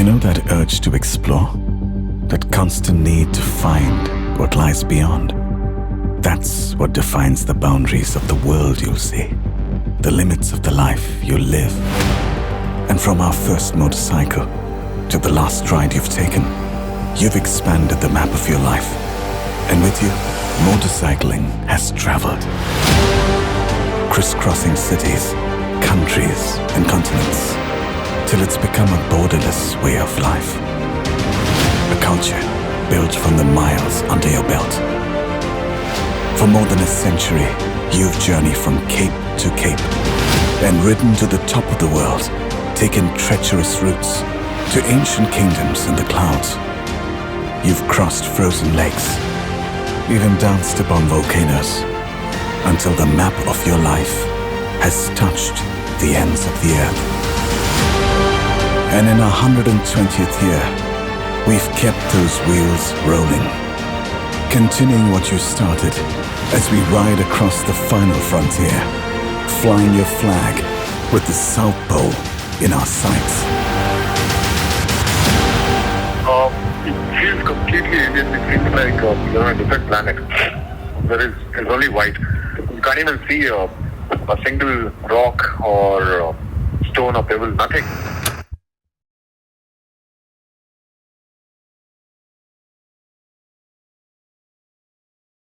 You know that urge to explore? That constant need to find what lies beyond? That's what defines the boundaries of the world you'll see, the limits of the life you'll live. And from our first motorcycle to the last ride you've taken, you've expanded the map of your life. And with you, motorcycling has traveled. Crisscrossing cities, countries, and continents, till it's become a borderless way of life. A culture built from the miles under your belt. For more than a century, you've journeyed from cape to cape and ridden to the top of the world, taken treacherous routes to ancient kingdoms in the clouds. You've crossed frozen lakes, even danced upon volcanoes, until the map of your life has touched the ends of the earth. And in our 120th year, we've kept those wheels rolling, continuing what you started as we ride across the final frontier, flying your flag with the South Pole in our sights. It feels completely alien. It feels like you're on a different planet. It's only white. You can't even see a single rock or stone or pebble, nothing.